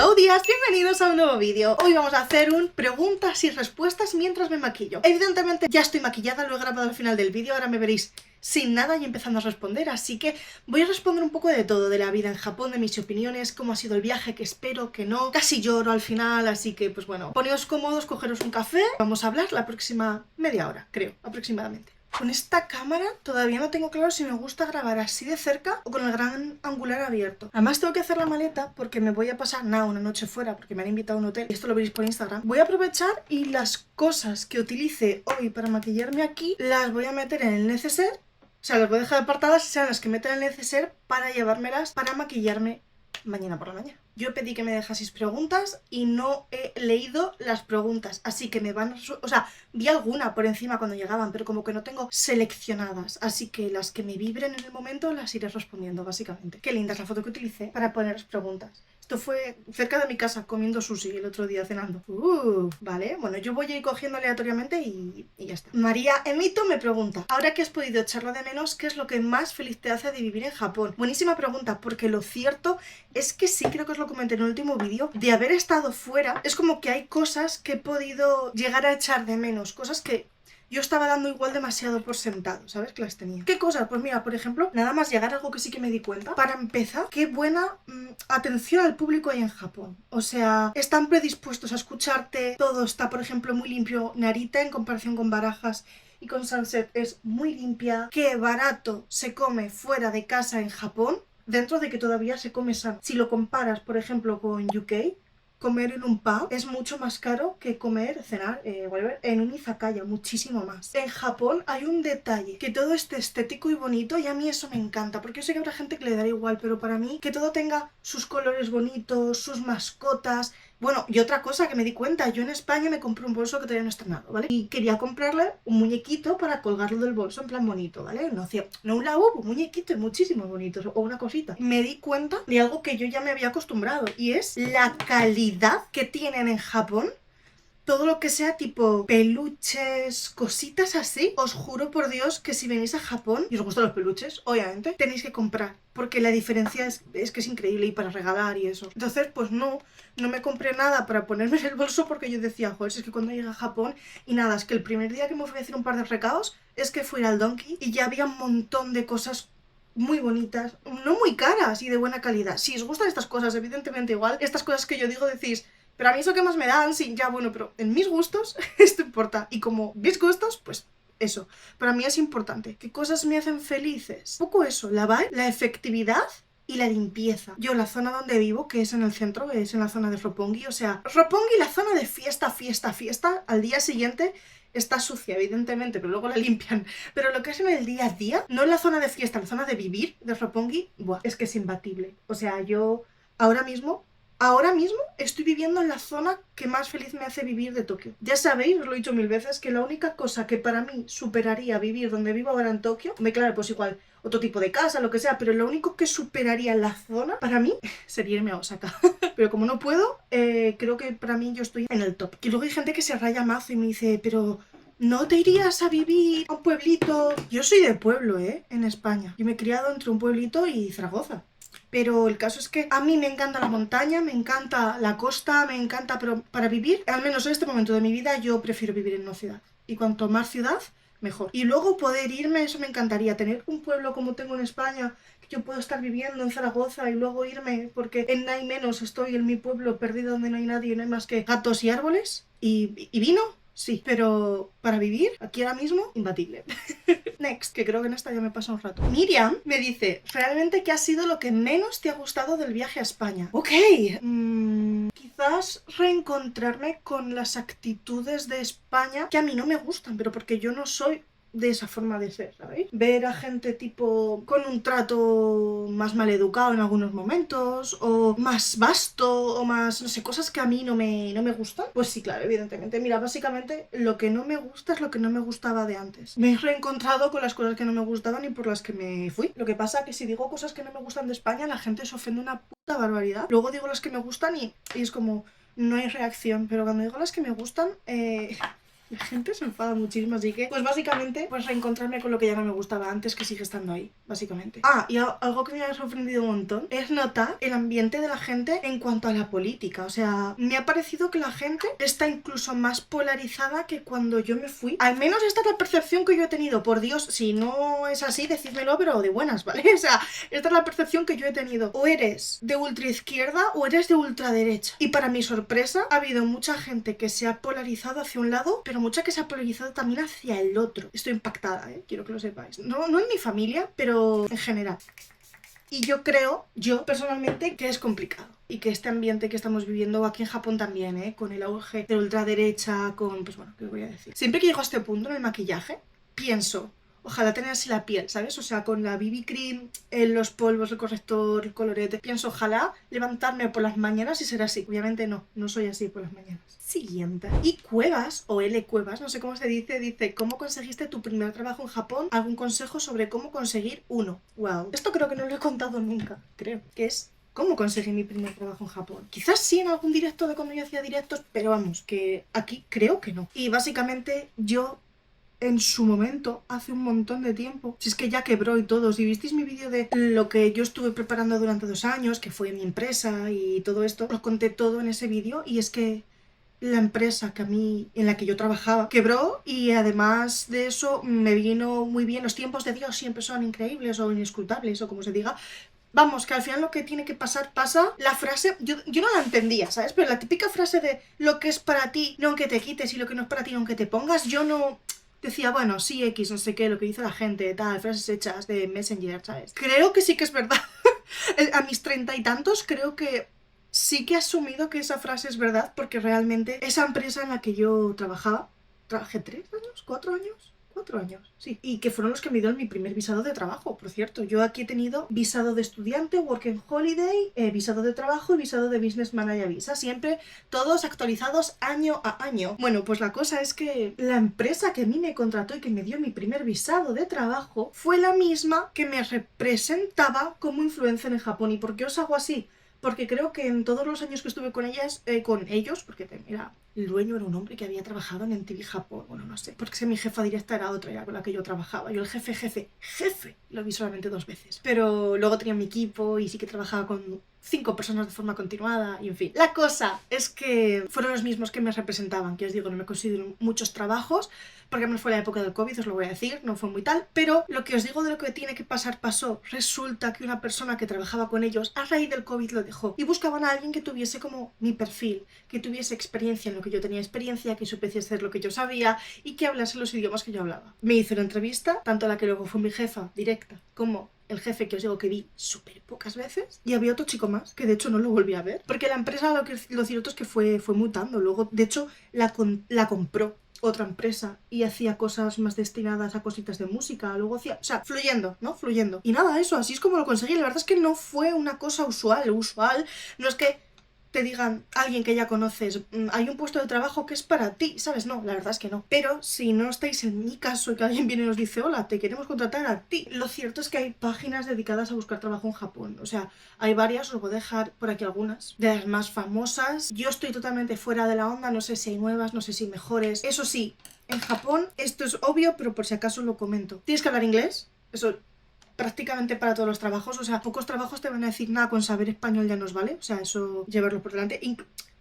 Hello días, bienvenidos a un nuevo vídeo. Hoy vamos a hacer un preguntas y respuestas mientras me maquillo. Evidentemente ya estoy maquillada, lo he grabado al final del vídeo, ahora me veréis sin nada y empezando a responder, así que voy a responder un poco de todo, de la vida en Japón, de mis opiniones, cómo ha sido el viaje, que espero que no, casi lloro al final, así que pues bueno, poneos cómodos, cogeros un café, vamos a hablar la próxima media hora, creo, aproximadamente. Con esta cámara todavía no tengo claro si me gusta grabar así de cerca o con el gran angular abierto. Además tengo que hacer la maleta porque me voy a pasar una noche fuera porque me han invitado a un hotel. Esto lo veréis por Instagram. Voy a aprovechar y las cosas que utilice hoy para maquillarme aquí las voy a meter en el neceser. O sea, las voy a dejar apartadas y sean las que metan en el neceser para llevármelas para maquillarme mañana por la mañana. Yo pedí que me dejaseis preguntas y no he leído las preguntas, así que me van a... O sea, vi alguna por encima cuando llegaban, pero como que no tengo seleccionadas, así que las que me vibren en el momento las iré respondiendo, básicamente. Qué linda es la foto que utilicé para poner preguntas. Esto fue cerca de mi casa, comiendo sushi el otro día, cenando. Vale, bueno, yo voy a ir cogiendo aleatoriamente y ya está. María Emito me pregunta: ahora que has podido echarlo de menos, ¿qué es lo que más feliz te hace de vivir en Japón? Buenísima pregunta, porque lo cierto es que sí, creo que os lo comenté en el último vídeo, de haber estado fuera, es como que hay cosas que he podido llegar a echar de menos, cosas que yo estaba dando igual demasiado por sentado, ¿sabes? Que las tenía. ¿Qué cosas? Pues mira, por ejemplo, nada más llegar a algo que sí que me di cuenta. Para empezar, qué buena atención al público hay en Japón. O sea, están predispuestos a escucharte. Todo está, por ejemplo, muy limpio. Narita, en comparación con Barajas y con Sunset, es muy limpia. Qué barato se come fuera de casa en Japón, dentro de que todavía se come sano. Si lo comparas, por ejemplo, con UK, comer en un pub es mucho más caro que comer, cenar, whatever, en un izakaya, muchísimo más. En Japón hay un detalle, que todo esté estético y bonito, y a mí eso me encanta, porque yo sé que habrá gente que le dará igual, pero para mí, que todo tenga sus colores bonitos, sus mascotas. Bueno, y otra cosa que me di cuenta, yo en España me compré un bolso que todavía no he estrenado, ¿vale? Y quería comprarle un muñequito para colgarlo del bolso en plan bonito, ¿vale? No un laúd, un muñequito, muchísimos bonitos, o una cosita. Me di cuenta de algo que yo ya me había acostumbrado, y es la calidad que tienen en Japón. Todo lo que sea tipo peluches, cositas así, os juro por Dios que si venís a Japón y os gustan los peluches, obviamente, tenéis que comprar, porque la diferencia es que es increíble, y para regalar y eso. Entonces, pues no me compré nada para ponerme en el bolso, porque yo decía, joder, es que cuando llegue a Japón, y nada, es que el primer día que me fui a hacer un par de recados, es que fui al Donkey y ya había un montón de cosas muy bonitas, no muy caras y de buena calidad. Si os gustan estas cosas, evidentemente igual, estas cosas que yo digo decís, pero a mí eso que más me dan, sí, ya bueno, pero en mis gustos esto importa. Y como mis gustos, pues eso. Para mí es importante. ¿Qué cosas me hacen felices? Un poco eso, la vibe, la efectividad y la limpieza. Yo, la zona donde vivo, que es en el centro, es en la zona de Roppongi, o sea, Roppongi, la zona de fiesta, al día siguiente está sucia, evidentemente, pero luego la limpian. Pero lo que es en el día a día, no en la zona de fiesta, en la zona de vivir de Roppongi, buah, es que es imbatible. O sea, yo ahora mismo estoy viviendo en la zona que más feliz me hace vivir de Tokio. Ya sabéis, os lo he dicho mil veces, que la única cosa que para mí superaría vivir donde vivo ahora en Tokio, me claro, pues igual, otro tipo de casa, lo que sea, pero lo único que superaría la zona, para mí, sería irme a Osaka. Pero como no puedo, creo que para mí yo estoy en el top. Y luego hay gente que se raya mazo y me dice, pero ¿no te irías a vivir a un pueblito? Yo soy de pueblo, en España. Yo me he criado entre un pueblito y Zaragoza. Pero el caso es que a mí me encanta la montaña, me encanta la costa, me encanta, pero para vivir, al menos en este momento de mi vida, yo prefiero vivir en una ciudad. Y cuanto más ciudad, mejor. Y luego poder irme, eso me encantaría, tener un pueblo como tengo en España, que yo puedo estar viviendo en Zaragoza y luego irme, porque en Nai menos estoy en mi pueblo perdido donde no hay nadie, no hay más que gatos y árboles y vino. Sí, pero para vivir aquí ahora mismo, imbatible. Next, que creo que en esta ya me pasa un rato. Miriam me dice, ¿realmente qué ha sido lo que menos te ha gustado del viaje a España? Ok, quizás reencontrarme con las actitudes de España que a mí no me gustan, pero porque yo no soy de esa forma de ser, ¿sabéis? Ver a gente tipo con un trato más maleducado en algunos momentos, o más vasto, o más, no sé, cosas que a mí no me gustan. Pues sí, claro, evidentemente. Mira, básicamente lo que no me gusta es lo que no me gustaba de antes. Me he reencontrado con las cosas que no me gustaban y por las que me fui. Lo que pasa es que si digo cosas que no me gustan de España, la gente se ofende una puta barbaridad. Luego digo las que me gustan y es como, no hay reacción. Pero cuando digo las que me gustan, La gente se enfada muchísimo, así que, pues básicamente, pues reencontrarme con lo que ya no me gustaba antes, que sigue estando ahí, básicamente. Ah, y algo que me ha sorprendido un montón es notar el ambiente de la gente en cuanto a la política. O sea, me ha parecido que la gente está incluso más polarizada que cuando yo me fui. Al menos esta es la percepción que yo he tenido. Por Dios, si no es así, decídmelo, pero de buenas, ¿vale? O sea, esta es la percepción que yo he tenido. O eres de ultraizquierda o eres de ultraderecha. Y para mi sorpresa, ha habido mucha gente que se ha polarizado hacia un lado, pero mucha que se ha polarizado también hacia el otro. Estoy impactada, quiero que lo sepáis. No en mi familia, pero en general. Y yo creo, yo personalmente, que es complicado. Y que este ambiente que estamos viviendo aquí en Japón también, con el auge de la ultraderecha, con... Pues bueno, ¿qué os voy a decir? Siempre que llego a este punto en el maquillaje, pienso... Ojalá tener así la piel, ¿sabes? O sea, con la BB cream, los polvos, el corrector, el colorete. Pienso, ojalá levantarme por las mañanas y ser así. Obviamente no soy así por las mañanas. Siguiente. Y Cuevas, o L Cuevas, no sé cómo se dice, ¿cómo conseguiste tu primer trabajo en Japón? ¿Algún consejo sobre cómo conseguir uno? Wow. Esto creo que no lo he contado nunca, creo. Que es... ¿Cómo conseguí mi primer trabajo en Japón? Quizás sí en algún directo de cuando yo hacía directos, pero vamos, que aquí creo que no. Y básicamente yo... En su momento, hace un montón de tiempo, si es que ya quebró y todo, si visteis mi vídeo de lo que yo estuve preparando durante 2 años, que fue mi empresa y todo esto, lo conté todo en ese vídeo y es que la empresa en la que yo trabajaba quebró y además de eso me vino muy bien. Los tiempos de Dios siempre son increíbles o inescrutables o como se diga. Vamos, que al final lo que tiene que pasar, pasa. La frase, yo no la entendía, ¿sabes? Pero la típica frase de lo que es para ti, no que te quites y lo que no es para ti, no que te pongas, yo no... Decía, bueno, sí, X, no sé qué, lo que dice la gente, tal, frases hechas de Messenger, ¿sabes? Creo que sí que es verdad. A mis 30 y tantos creo que sí que he asumido que esa frase es verdad porque realmente esa empresa en la que yo trabajé 3 años, 4 años, 4 años, sí. Y que fueron los que me dieron mi primer visado de trabajo, por cierto. Yo aquí he tenido visado de estudiante, Working Holiday, visado de trabajo y visado de Business Manager Visa. Siempre todos actualizados año a año. Bueno, pues la cosa es que la empresa que a mí me contrató y que me dio mi primer visado de trabajo fue la misma que me representaba como influencer en Japón. ¿Y por qué os hago así? Porque creo que en todos los años que estuve con ellos, porque mira, el dueño era un hombre que había trabajado en MTV Japón, bueno, no sé, porque mi jefa directa era otra, ya con la que yo trabajaba. Yo el jefe, lo vi solamente 2 veces. Pero luego tenía mi equipo y sí que trabajaba con 5 personas de forma continuada, y en fin. La cosa es que fueron los mismos que me representaban, que os digo, no me considero muchos trabajos, porque no fue la época del COVID, os lo voy a decir, no fue muy tal, pero lo que os digo de lo que tiene que pasar, pasó. Resulta que una persona que trabajaba con ellos, a raíz del COVID lo dejó, y buscaban a alguien que tuviese como mi perfil, que tuviese experiencia en lo que yo tenía experiencia, que supiese hacer lo que yo sabía, y que hablase los idiomas que yo hablaba. Me hizo una entrevista, tanto la que luego fue mi jefa directa, como el jefe que os digo que vi súper pocas veces, y había otro chico más, que de hecho no lo volví a ver, porque la empresa lo cierto es que fue mutando. Luego, de hecho, la compró otra empresa y hacía cosas más destinadas a cositas de música, luego hacía, o sea, fluyendo, ¿no? Fluyendo. Y nada, eso, así es como lo conseguí. La verdad es que no fue una cosa usual, no es que te digan alguien que ya conoces, hay un puesto de trabajo que es para ti, ¿sabes? No, la verdad es que no. Pero si no estáis en mi caso y que alguien viene y nos dice, hola, te queremos contratar a ti, lo cierto es que hay páginas dedicadas a buscar trabajo en Japón. O sea, hay varias, os voy a dejar por aquí algunas, de las más famosas. Yo estoy totalmente fuera de la onda, no sé si hay nuevas, no sé si mejores. Eso sí, en Japón, esto es obvio, pero por si acaso lo comento. ¿Tienes que hablar inglés? Eso prácticamente para todos los trabajos, o sea, pocos trabajos te van a decir nada con saber español ya nos vale, o sea, eso llevarlo por delante.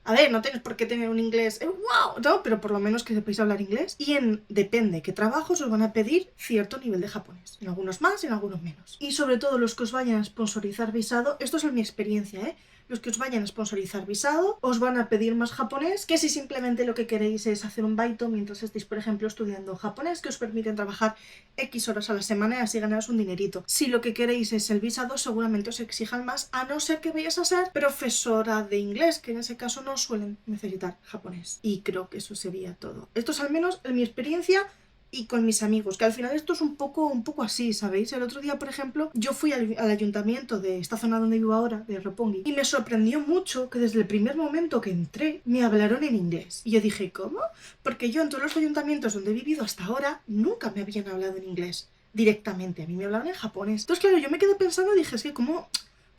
A ver, no tienes por qué tener un inglés, wow, no, pero por lo menos que sepáis hablar inglés. Y depende qué trabajos os van a pedir cierto nivel de japonés, en algunos más, en algunos menos. Y sobre todo los que os vayan a sponsorizar visado, esto es en mi experiencia, los que os vayan a sponsorizar visado os van a pedir más japonés que si simplemente lo que queréis es hacer un baito mientras estéis, por ejemplo, estudiando japonés, que os permiten trabajar X horas a la semana y así ganaros un dinerito. Si lo que queréis es el visado, seguramente os exijan más, a no ser que vayáis a ser profesora de inglés, que en ese caso no suelen necesitar japonés. Y creo que eso sería todo. Esto es al menos en mi experiencia y con mis amigos, que al final esto es un poco así, ¿sabéis? El otro día, por ejemplo, yo fui al ayuntamiento de esta zona donde vivo ahora, de Roppongi, y me sorprendió mucho que desde el primer momento que entré me hablaron en inglés. Y yo dije, ¿cómo? Porque yo en todos los ayuntamientos donde he vivido hasta ahora nunca me habían hablado en inglés directamente, a mí me hablaban en japonés. Entonces, claro, yo me quedé pensando y dije, es que ¿cómo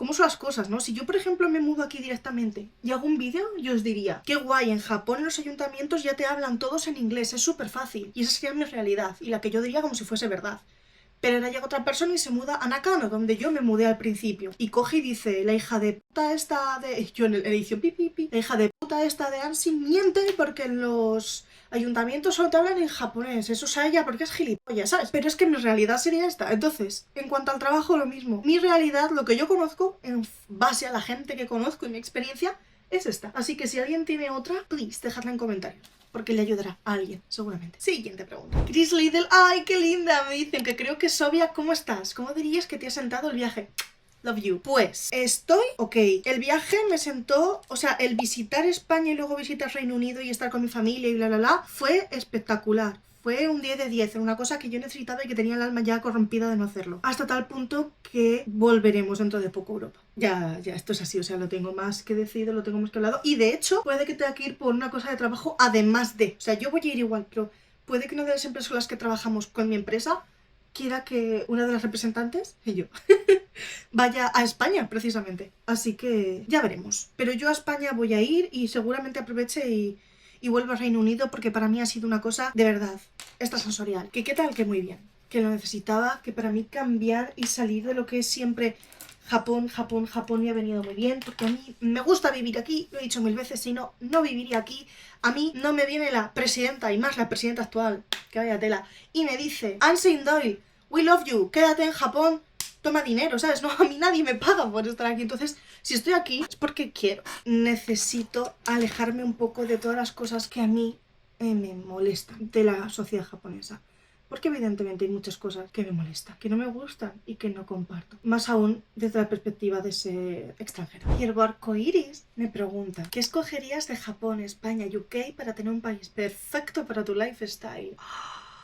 cómo son las cosas, ¿no? Si yo, por ejemplo, me mudo aquí directamente y hago un vídeo, yo os diría, qué guay, en Japón en los ayuntamientos ya te hablan todos en inglés, es súper fácil. Y esa sería mi realidad, y la que yo diría como si fuese verdad. Pero ahora llega otra persona y se muda a Nakano, donde yo me mudé al principio. Y coge y dice, la hija de puta esta de... Yo en el edición pipi, la hija de puta esta de Anshin miente porque en los ayuntamientos solo te hablan en japonés. Eso sabe ella porque es gilipollas, ¿sabes? Pero es que mi realidad sería esta. Entonces, en cuanto al trabajo, lo mismo. Mi realidad, lo que yo conozco, en base a la gente que conozco y mi experiencia, es esta. Así que si alguien tiene otra, please, dejadla en comentarios. Porque le ayudará a alguien, seguramente. Siguiente pregunta. Chris Lidl, ¡ay, qué linda! Me dicen que creo que es obvia. ¿Cómo estás? ¿Cómo dirías que te ha sentado el viaje? Love you. Pues, estoy ok. El viaje me sentó, o sea, el visitar España y luego visitar Reino Unido y estar con mi familia y bla, bla, bla, fue espectacular. Fue un 10 de 10, una cosa que yo necesitaba y que tenía el alma ya corrompida de no hacerlo. Hasta tal punto que volveremos dentro de poco a Europa. Ya, esto es así, o sea, lo tengo más que decidido, lo tengo más que hablado. Y de hecho, puede que tenga que ir por una cosa de trabajo además de. O sea, yo voy a ir igual, pero puede que una de las empresas con las que trabajamos con mi empresa quiera que una de las representantes, y yo, vaya a España, precisamente. Así que ya veremos. Pero yo a España voy a ir y seguramente aproveche y vuelvo a Reino Unido porque para mí ha sido una cosa de verdad extrasensorial. Que qué tal, que muy bien. Que lo necesitaba, que para mí cambiar y salir de lo que es siempre Japón me ha venido muy bien, porque a mí me gusta vivir aquí, lo he dicho 1000 veces, si no, no viviría aquí. A mí no me viene la presidenta, y más la presidenta actual, que vaya tela, y me dice, Anshin Doyle, we love you, quédate en Japón, toma dinero, ¿sabes? No, a mí nadie me paga por estar aquí. Entonces, si estoy aquí es porque quiero. Necesito alejarme un poco de todas las cosas que a mí me molestan de la sociedad japonesa. Porque evidentemente hay muchas cosas que me molestan, que no me gustan y que no comparto. Más aún desde la perspectiva de ser extranjera. Y el arcoiris me pregunta, ¿qué escogerías de Japón, España, UK para tener un país perfecto para tu lifestyle?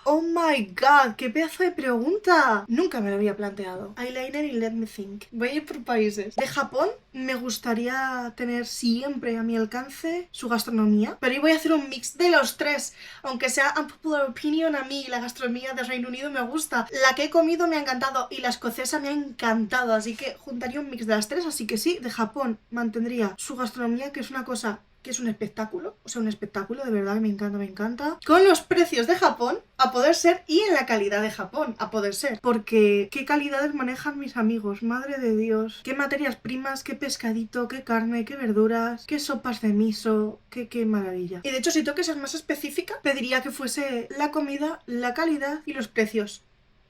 Oh my god, qué pedazo de pregunta. Nunca me lo había planteado. Eyeliner y let me think. Voy a ir por países. De Japón me gustaría tener siempre a mi alcance su gastronomía, pero hoy voy a hacer un mix de los tres. Aunque sea unpopular opinion, a mí la gastronomía de Reino Unido me gusta. La que he comido me ha encantado y la escocesa me ha encantado, así que juntaría un mix de las tres. Así que sí, de Japón mantendría su gastronomía, que es una cosa que es un espectáculo, o sea, un espectáculo, de verdad, me encanta. Con los precios de Japón, a poder ser, y en la calidad de Japón, a poder ser. Porque, ¿qué calidades manejan mis amigos? Madre de Dios. ¿Qué materias primas, qué pescadito, qué carne, qué verduras, qué sopas de miso, qué maravilla? Y de hecho, si tengo que ser más específica, pediría que fuese la comida, la calidad y los precios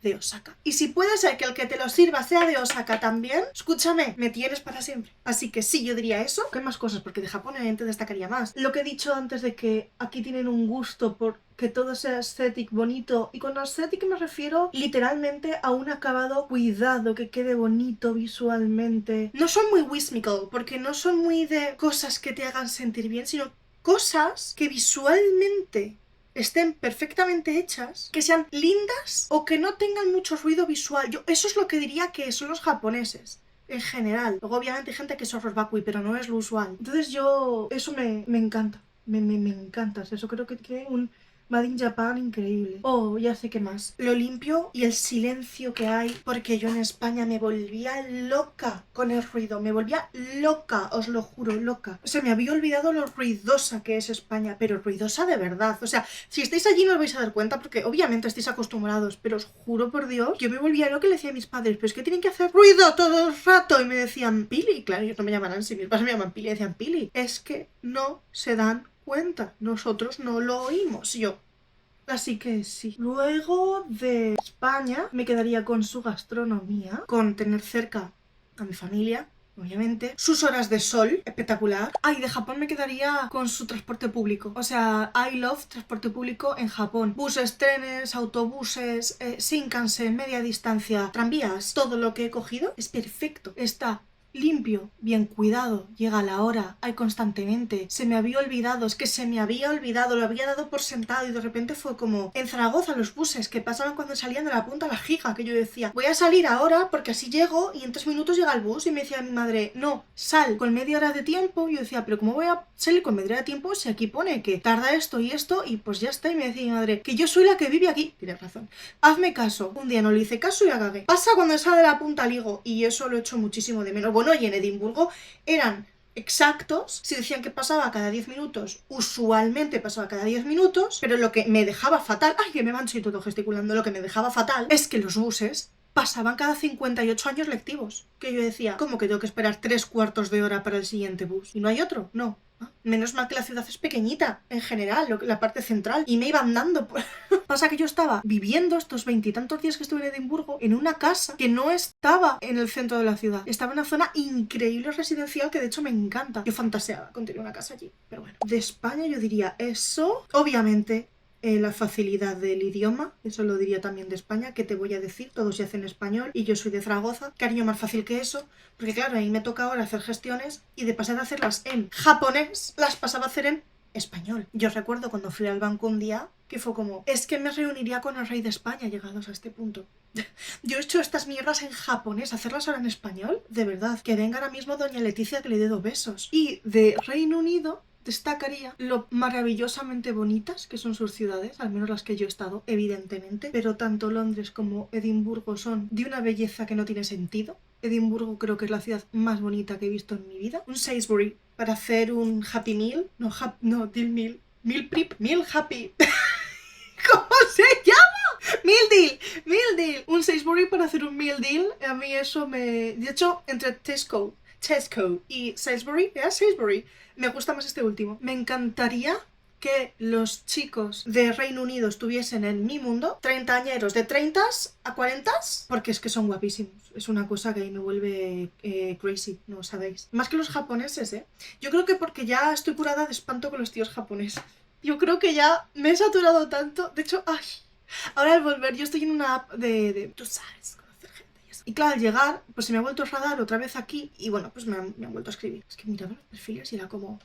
de Osaka. Y si puede ser que el que te lo sirva sea de Osaka también, escúchame, me tienes para siempre. Así que sí, yo diría eso. ¿Qué más cosas? Porque de Japón obviamente destacaría más. Lo que he dicho antes de que aquí tienen un gusto por que todo sea estético, bonito. Y con estético me refiero literalmente a un acabado cuidado, que quede bonito visualmente. No son muy whimsical, porque no son muy de cosas que te hagan sentir bien, sino cosas que visualmente estén perfectamente hechas, que sean lindas o que no tengan mucho ruido visual. Yo eso es lo que diría que son los japoneses en general. Luego obviamente hay gente que es horrorbacui, pero no es lo usual. Entonces yo, eso me encanta, me encanta. Eso creo que un Made in Japan increíble. Oh, ya sé qué más. Lo limpio y el silencio que hay, porque yo en España me volvía loca con el ruido. Me volvía loca, os lo juro, loca. Se me había olvidado lo ruidosa que es España, pero ruidosa de verdad. O sea, si estáis allí no os vais a dar cuenta, porque obviamente estáis acostumbrados, pero os juro por Dios, yo me volvía loca y le decía a mis padres, pero es que tienen que hacer ruido todo el rato. Y me decían, Pili, claro, ellos no me llaman así, mis padres me llaman Pili, y decían, Pili, es que no se dan cuenta, nosotros no lo oímos. Y yo, así que sí. Luego de España me quedaría con su gastronomía, con tener cerca a mi familia, obviamente, sus horas de sol, espectacular. Ay, de Japón me quedaría con su transporte público. O sea, I love transporte público en Japón. Buses, trenes, autobuses, Shinkansen, media distancia, tranvías. Todo lo que he cogido es perfecto. Está limpio, bien cuidado, llega a la hora, hay constantemente. Se me había olvidado, es que se me había olvidado, lo había dado por sentado y de repente fue como en Zaragoza los buses que pasaban cuando salían de la punta a la Giga, que yo decía, voy a salir ahora porque así llego y en 3 minutos llega el bus. Y me decía mi madre, no, sal con media hora de tiempo. Y yo decía, pero ¿cómo voy a salir con media hora de tiempo si aquí pone que tarda esto y esto? Y pues ya está. Y me decía mi madre, que yo soy la que vive aquí. Tienes razón, hazme caso. Un día no le hice caso y la cagué. Pasa cuando sale de la punta al higo y eso lo echo muchísimo de menos. Bueno, no, y en Edimburgo eran exactos. Si decían que pasaba cada 10 minutos, usualmente pasaba cada 10 minutos, pero lo que me dejaba fatal, ay, que me mancho y todo gesticulando, lo que me dejaba fatal es que los buses pasaban cada 58 años lectivos. Que yo decía, ¿cómo que tengo que esperar 3/4 de hora para el siguiente bus? ¿Y no hay otro? No. Menos mal que la ciudad es pequeñita, en general, la parte central, y me iba andando. Pasa que yo estaba viviendo estos 20 y tantos días que estuve en Edimburgo en una casa que no estaba en el centro de la ciudad. Estaba en una zona increíble residencial que de hecho me encanta. Yo fantaseaba con tener una casa allí, pero bueno. De España yo diría eso. Obviamente la facilidad del idioma, eso lo diría también de España, que te voy a decir, todo se hace en español y yo soy de Zaragoza, cariño, más fácil que eso, porque claro, ahí me toca ahora hacer gestiones y de pasar a hacerlas en japonés, las pasaba a hacer en español. Yo recuerdo cuando fui al banco un día que fue como, es que me reuniría con el rey de España llegados a este punto. Yo he hecho estas mierdas en japonés, hacerlas ahora en español, de verdad, que venga ahora mismo doña Leticia que le dé 2 besos. Y de Reino Unido destacaría lo maravillosamente bonitas que son sus ciudades, al menos las que yo he estado, evidentemente, pero tanto Londres como Edimburgo son de una belleza que no tiene sentido. Edimburgo creo que es la ciudad más bonita que he visto en mi vida. Un Sainsbury para hacer un Happy Meal, no, Deal Meal, Meal Prep, Meal Happy. ¿Cómo se llama? Meal Deal. Un Sainsbury para hacer un Meal Deal, a mí eso me... De hecho, entre Tesco y Sainsbury, me gusta más este último. Me encantaría que los chicos de Reino Unido estuviesen en mi mundo, 30añeros de 30 a 40, porque es que son guapísimos. Es una cosa que ahí me vuelve crazy, no sabéis. Más que los japoneses, ¿eh? Yo creo que porque ya estoy curada de espanto con los tíos japoneses. Yo creo que ya me he saturado tanto. De hecho, ay, ahora al volver, yo estoy en una app de tú sabes, conocer gente y eso. Y claro, al llegar, pues se me ha vuelto a radar otra vez aquí y bueno, pues me han vuelto a escribir. Es que miraba los perfiles y era como,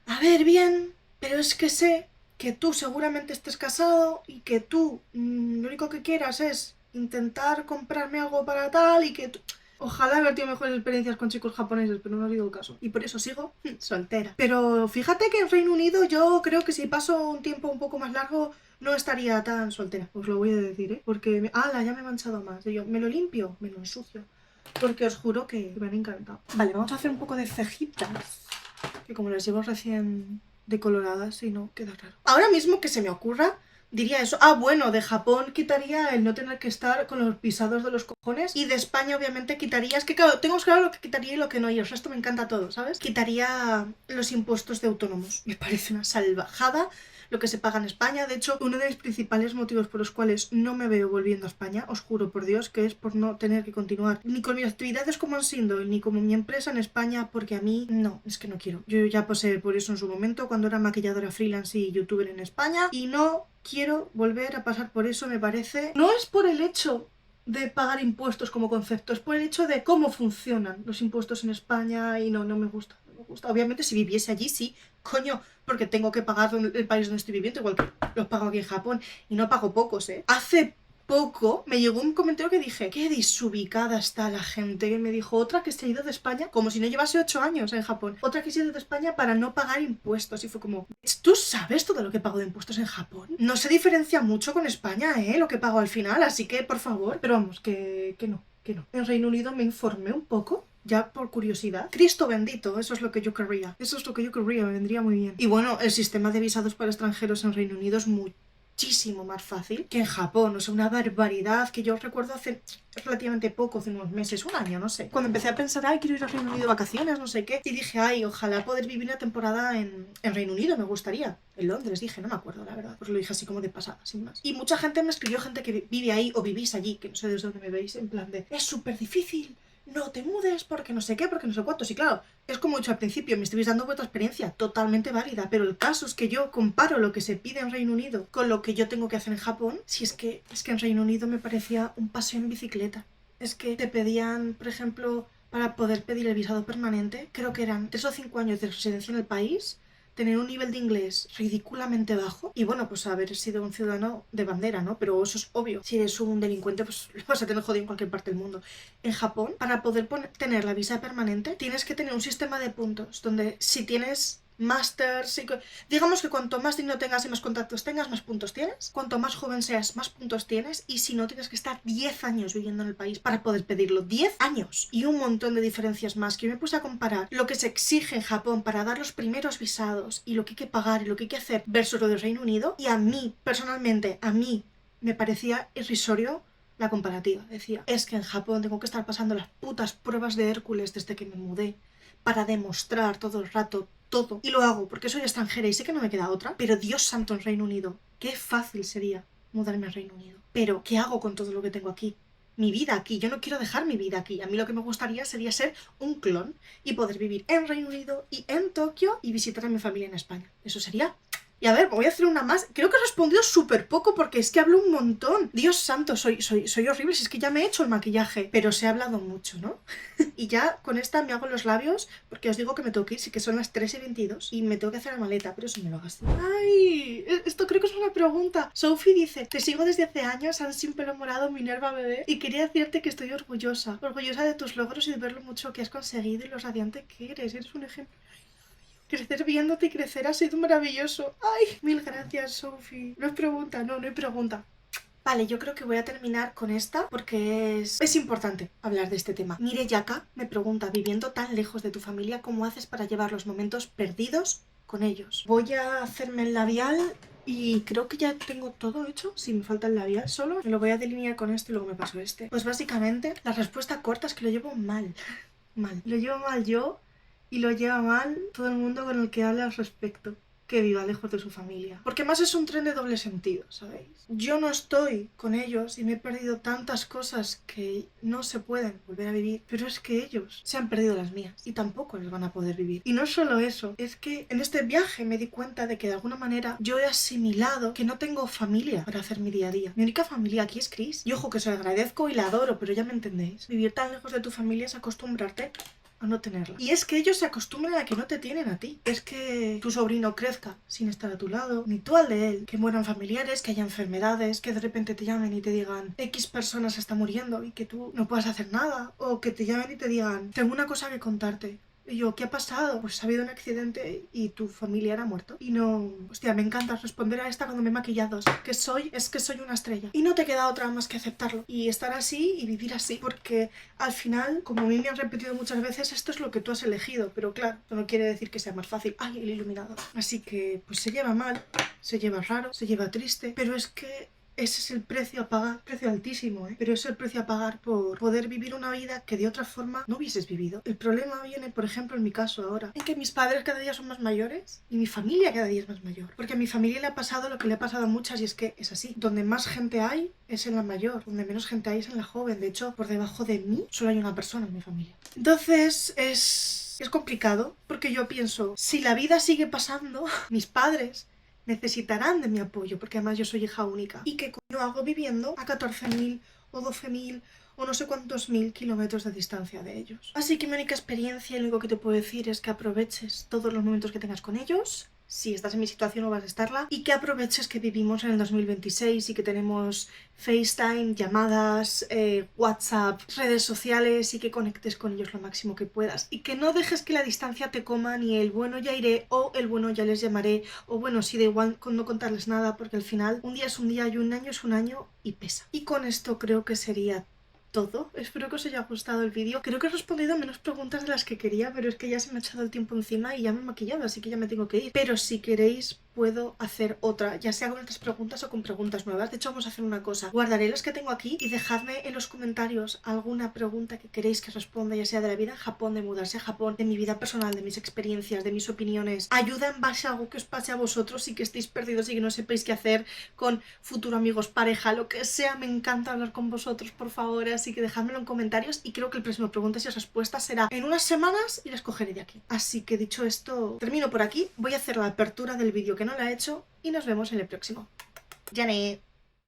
a ver, bien, pero es que sé que tú seguramente estés casado y que tú lo único que quieras es intentar comprarme algo para tal y que tú... Ojalá haber tenido mejores experiencias con chicos japoneses, pero no ha sido el caso. Y por eso sigo soltera. Pero fíjate que en Reino Unido yo creo que si paso un tiempo un poco más largo no estaría tan soltera. Os lo voy a decir, ¿eh? Porque... ¡Hala! Ya me he manchado más. Y yo, ¿me lo limpio? Me lo ensucio. Porque os juro que me han encantado. Vale, vamos a hacer un poco de cejitas. Que como las llevo recién decoloradas y no queda raro. Ahora mismo que se me ocurra... Diría eso. Ah, bueno, de Japón quitaría el no tener que estar con los pisados de los cojones. Y de España, obviamente, quitaría... Es que, claro, tengo claro lo que quitaría y lo que no. Y el resto me encanta todo, ¿sabes? Quitaría los impuestos de autónomos. Me parece una salvajada lo que se paga en España. De hecho, uno de mis principales motivos por los cuales no me veo volviendo a España, os juro por Dios, que es por no tener que continuar ni con mis actividades como en Sindel, ni como mi empresa en España, porque a mí, no, es que no quiero. Yo ya pasé por eso en su momento, cuando era maquilladora freelance y youtuber en España, y no quiero volver a pasar por eso, me parece. No es por el hecho de pagar impuestos como concepto, es por el hecho de cómo funcionan los impuestos en España y no me gusta. Obviamente si viviese allí sí, coño, porque tengo que pagar el país donde estoy viviendo, igual que los pago aquí en Japón, y no pago pocos, ¿eh? Hace poco me llegó un comentario que dije, qué desubicada está la gente, que me dijo otra que se ha ido de España, como si no llevase 8 años en Japón, otra que se ha ido de España para no pagar impuestos, y fue como, ¿tú sabes todo lo que pago de impuestos en Japón? No se diferencia mucho con España, lo que pago al final, así que por favor, pero vamos, que no. En Reino Unido me informé un poco, ya por curiosidad. Cristo bendito, eso es lo que yo querría. Eso es lo que yo querría, me vendría muy bien. Y bueno, el sistema de visados para extranjeros en Reino Unido es muchísimo más fácil que en Japón. O sea, una barbaridad que yo recuerdo hace relativamente poco, hace unos meses, un año, no sé. Cuando empecé a pensar, ay, quiero ir a Reino Unido de vacaciones, no sé qué. Y dije, ay, ojalá poder vivir una temporada en Reino Unido, me gustaría. En Londres, dije, no me acuerdo, la verdad. Pues lo dije así como de pasada, sin más. Y mucha gente me escribió, gente que vive ahí o vivís allí, que no sé desde dónde me veis, en plan de, es súper difícil. No te mudes porque no sé qué, porque no sé cuántos. Y claro, es como he dicho al principio, me estáis dando vuestra experiencia totalmente válida, pero el caso es que yo comparo lo que se pide en Reino Unido con lo que yo tengo que hacer en Japón. Si es que en Reino Unido me parecía un paseo en bicicleta. Es que te pedían, por ejemplo, para poder pedir el visado permanente, creo que eran 3 o 5 años de residencia en el país, tener un nivel de inglés ridículamente bajo y bueno, pues haber sido un ciudadano de bandera, ¿no? Pero eso es obvio. Si eres un delincuente, pues lo vas a tener jodido en cualquier parte del mundo. En Japón, para poder tener la visa permanente, tienes que tener un sistema de puntos donde si tienes másters, digamos que cuanto más dinero tengas y más contactos tengas, más puntos tienes. Cuanto más joven seas, más puntos tienes. Y si no, tienes que estar 10 años viviendo en el país para poder pedirlo. 10 años. Y un montón de diferencias más. Que yo me puse a comparar lo que se exige en Japón para dar los primeros visados y lo que hay que pagar y lo que hay que hacer versus lo del Reino Unido. Y a mí, personalmente, me parecía irrisorio la comparativa. Decía, es que en Japón tengo que estar pasando las putas pruebas de Hércules desde que me mudé para demostrar todo el rato todo. Y lo hago porque soy extranjera y sé que no me queda otra. Pero Dios santo, en Reino Unido, qué fácil sería mudarme al Reino Unido. Pero, ¿qué hago con todo lo que tengo aquí? Mi vida aquí. Yo no quiero dejar mi vida aquí. A mí lo que me gustaría sería ser un clon y poder vivir en Reino Unido y en Tokio y visitar a mi familia en España. Eso sería... Y a ver, voy a hacer una más. Creo que he respondido súper poco porque es que hablo un montón. Dios santo, soy horrible. Si es que ya me he hecho el maquillaje. Pero se ha hablado mucho, ¿no? Y ya con esta me hago los labios porque os digo que me tengo que ir. Sí que son las 3:22 y me tengo que hacer la maleta, pero eso me lo hagas. ¡Ay! Esto creo que es una pregunta. Sophie dice, te sigo desde hace años, han sin pelo morado, Minerva bebé. Y quería decirte que estoy orgullosa. Orgullosa de tus logros y de ver lo mucho que has conseguido y lo radiante que eres. Eres un ejemplo. Crecer viéndote y crecer ha sido maravilloso. ¡Ay! Mil gracias, Sophie. No es pregunta, no hay pregunta. Vale, yo creo que voy a terminar con esta porque es importante hablar de este tema. Mire Yaka me pregunta, viviendo tan lejos de tu familia, ¿cómo haces para llevar los momentos perdidos con ellos? Voy a hacerme el labial y creo que ya tengo todo hecho. Si me falta el labial solo, me lo voy a delinear con este y luego me paso este. Pues básicamente, la respuesta corta es que lo llevo mal. Mal. Lo llevo mal yo. Y lo lleva mal todo el mundo con el que habla al respecto, que viva lejos de su familia. Porque más es un tren de doble sentido, ¿sabéis? Yo no estoy con ellos y me he perdido tantas cosas que no se pueden volver a vivir, pero es que ellos se han perdido las mías y tampoco las van a poder vivir. Y no solo eso, es que en este viaje me di cuenta de que de alguna manera yo he asimilado que no tengo familia para hacer mi día a día. Mi única familia aquí es Chris. Y ojo que se la agradezco y la adoro, pero ya me entendéis. Vivir tan lejos de tu familia es acostumbrarte a no tenerla. Y es que ellos se acostumbran a que no te tienen a ti. Es que tu sobrino crezca sin estar a tu lado, ni tú al de él. Que mueran familiares, que haya enfermedades, que de repente te llamen y te digan X persona se está muriendo y que tú no puedas hacer nada. O que te llamen y te digan tengo una cosa que contarte. Y yo, ¿qué ha pasado? Pues ha habido un accidente y tu familiar ha muerto. Y no... Hostia, me encanta responder a esta cuando me he maquillado. Es que soy una estrella. Y no te queda otra más que aceptarlo. Y estar así y vivir así. Porque al final, como a mí me han repetido muchas veces, esto es lo que tú has elegido. Pero claro, eso no quiere decir que sea más fácil. ¡Ay, el iluminador! Así que, pues se lleva mal, se lleva raro, se lleva triste. Pero es que... ese es el precio a pagar, precio altísimo, pero es el precio a pagar por poder vivir una vida que de otra forma no hubieses vivido. El problema viene, por ejemplo, en mi caso ahora, en que mis padres cada día son más mayores y mi familia cada día es más mayor. Porque a mi familia le ha pasado lo que le ha pasado a muchas y es que es así. Donde más gente hay es en la mayor, donde menos gente hay es en la joven. De hecho, por debajo de mí solo hay una persona en mi familia. Entonces es complicado porque yo pienso, si la vida sigue pasando, mis padres necesitarán de mi apoyo, porque además yo soy hija única. ¿Y qué coño hago viviendo a 14.000 o 12.000 o no sé cuántos mil kilómetros de distancia de ellos? Así que mi única experiencia y lo único que te puedo decir es que aproveches todos los momentos que tengas con ellos, si estás en mi situación o vas a estarla, y que aproveches que vivimos en el 2026 y que tenemos FaceTime, llamadas, WhatsApp, redes sociales y que conectes con ellos lo máximo que puedas. Y que no dejes que la distancia te coma ni el bueno ya iré o el bueno ya les llamaré o bueno, sí, da igual con no contarles nada porque al final un día es un día y un año es un año y pesa. Y con esto creo que sería todo. Espero que os haya gustado el vídeo. Creo que he respondido menos preguntas de las que quería, pero es que ya se me ha echado el tiempo encima y ya me he maquillado, así que ya me tengo que ir. Pero si queréis puedo hacer otra, ya sea con otras preguntas o con preguntas nuevas. De hecho, vamos a hacer una cosa. Guardaré las que tengo aquí y dejadme en los comentarios alguna pregunta que queréis que responda, ya sea de la vida en Japón, de mudarse a Japón, de mi vida personal, de mis experiencias, de mis opiniones. Ayuda en base a algo que os pase a vosotros y que estéis perdidos y que no sepáis qué hacer con futuro amigos, pareja, lo que sea. Me encanta hablar con vosotros, por favor, así que dejádmelo en comentarios y creo que el próximo preguntas y respuestas será en unas semanas y las cogeré de aquí. Así que dicho esto, termino por aquí. Voy a hacer la apertura del vídeo que no la he hecho y nos vemos en el próximo. ¡Jané!